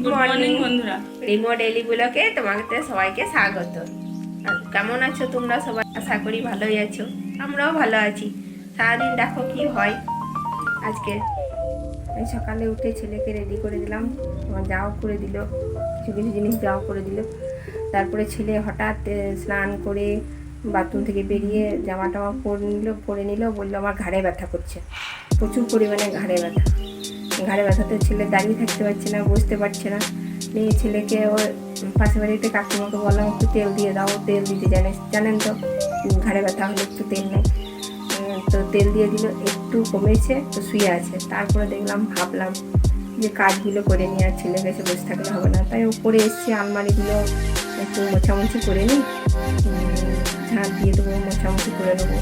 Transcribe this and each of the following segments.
Good morning বন্ধুরা, Rimo daily ব্লগে তোমাকে সবাইকে স্বাগত। কেমন আছো তোমরা সবাই? আশা করি ভালোই আছো, আমরাও ভালো আছি। সারাদিন দেখো কি হয়। আজকে এই সকালে উঠে ছেলেকে রেডি করে দিলাম, আমার যাও করে দিল, কিছু কিছু জিনিস যাও করে দিল। তারপরে ছেলে হঠাৎ স্নান করে বাথরুম থেকে বেরিয়ে জামা টামা পরে নিল, বললো আমার ঘাড়ে ব্যথা করছে, প্রচুর পরিমাণে ঘাড়ে ব্যথাতে ছেলে দাঁড়িয়ে থাকতে পারছে না, বসতে পারছে না। নিয়ে ছেলেকে ওর পাশের বাড়িতে কাকিমাকে বললাম একটু তেল দিয়ে দাও, তেল দিতে জানেন তো ঘাড়ে ব্যথা হলে একটু তেল নেই। তো তেল দিয়ে দিল, একটু কমেছে, তো শুয়ে আছে। তারপরে ভাবলাম যে কাজগুলো করে নিয়ে আর ছেলে কাছে বসে থাকলে হবে না, তাই উপরে এসছি, আলমারিগুলো একটু মোছামুছি করে নিই, ঝাঁট দিয়ে দেবো, মোছামুছি করে নেবো।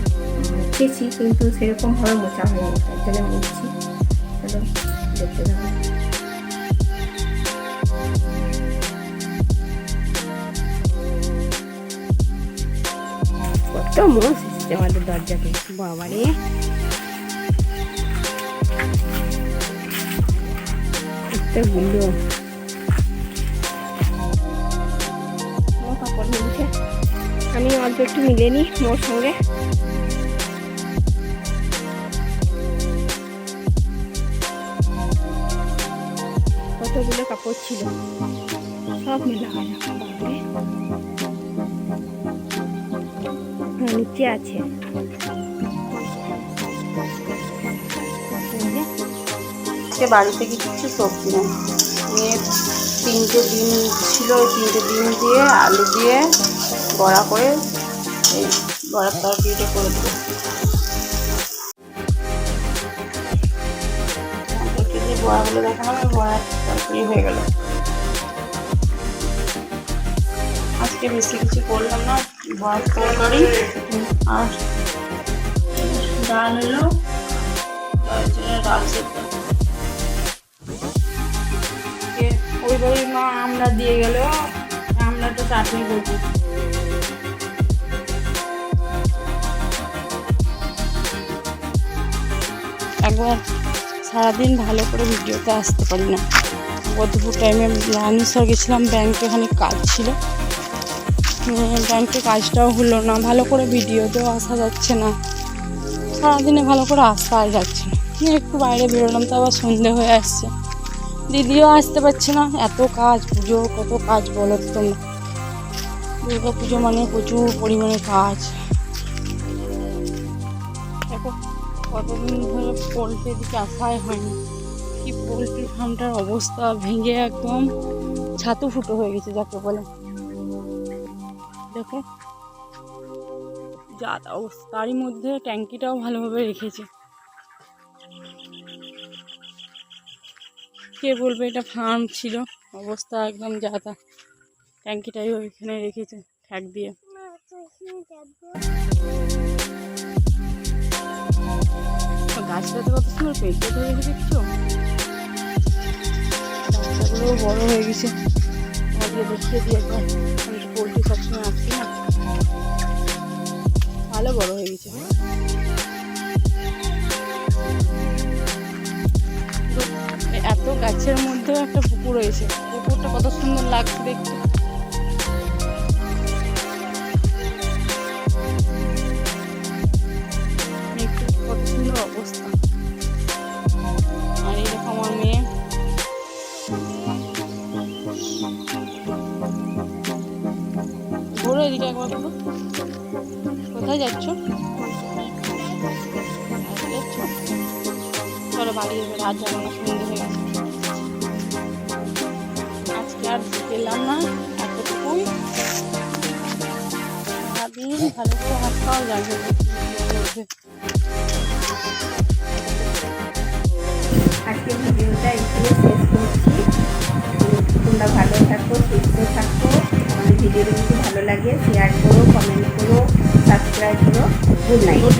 মুছেছি কিন্তু সেরকমভাবে মোছা হয়নি, তার জন্য মুছছি। চলো দেখতে থাকো। কত মোষ এসছে আমাদের দরজাতে, বাবারে একটা গুলো কাপড় মিলছে, আমি অল্প একটু মিলে নিই মোর সঙ্গে। কতগুলো কাপড় ছিল, সব মেলা হয় না। নিচে আছে, বাড়িতে কিছু সবজি নেই। মেয়ের 3টে ডিম ছিল, ওই 3টে ডিম দিয়ে আলু দিয়ে বড়া করে এই বড়ার তরকারিটা করে দেবো। যে বড়াগুলো দেখালাম, বড়ার তরকারি হয়ে গেল। আজকে বেশি কিছু করলাম না, বড়ার তরকারি আর ডাল হলো, ডাল সেদ্ধ। ওই বাড়ির মা আমরা দিয়ে গেল, আমরা তো চাটনি করবো। একবার সারাদিন ভালো করে ভিডিওতে আসতে পারি না। দুপুর টাইমে রানিসর গেছিলাম ব্যাংকে, ওখানে কাজ ছিল, ব্যাংকে কাজটাও হলো না, ভালো করে ভিডিওতেও আসা যাচ্ছে না, সারাদিনে ভালো করে আসতে যাচ্ছে না। একটু বাইরে বেরোলাম, তো আবার সন্ধে হয়ে আসছে, দিদিও আসতে পারছে না। এত কাজ, পুজো কত কাজ বলো তো তোমরা। দুর্গা পুজো মানে প্রচুর পরিমাণে কাজ। দেখো কতদিন ধরে পোলট্রির দিকে আসাই হয়নি, কি পোলট্রির ফার্মটার অবস্থা ভেঙে একদম ছাতু ফুটো হয়ে গেছে যাকে বলে। দেখো যা অবস্থা, তারই মধ্যে ট্যাঙ্কিটাও ভালোভাবে রেখেছে। কে বলবে এটা ফার্ম ছিল, অবস্থা একদম যাতা। ট্যাঙ্কিটাই ওইখানে রেখেছে ঠ্যাক দিয়ে। গাছটাতে কত সুন্দর পেঁপে ধরে গেছে, দেখছো? গাছটাগুলোও বড় হয়ে গেছে। আগে দেখিয়ে দিয়ে একবার, আমি তো পোলট্রি সবসময় আসছি না, ভালো বড় হয়ে গেছে। এত গাছের মধ্যেও একটা পুকুর রয়েছে, পুকুরটা কত সুন্দর লাগছে দেখতে। কত সুন্দর অবস্থা। আর এই দেখো আমার মেয়ে, ঘুরো এদিকে একবার, কোথায় যাচ্ছ? চলো বাড়ি যাবে, রাত যাবো না, সন্ধ্যে হয়ে গেছে। আজকে আর গেলাম না, এতটুকুই। সারাদিন ভালো করে হাত খাওয়া যাবে। আজকে ভিডিওটা এখানে শেষ করছি। তোমরা ভালো থাকো, সুস্থ থাকো। আমাদের ভিডিওটা যদি ভালো লাগে শেয়ার করো, কমেন্ট করো, সাবস্ক্রাইব করো। Good night.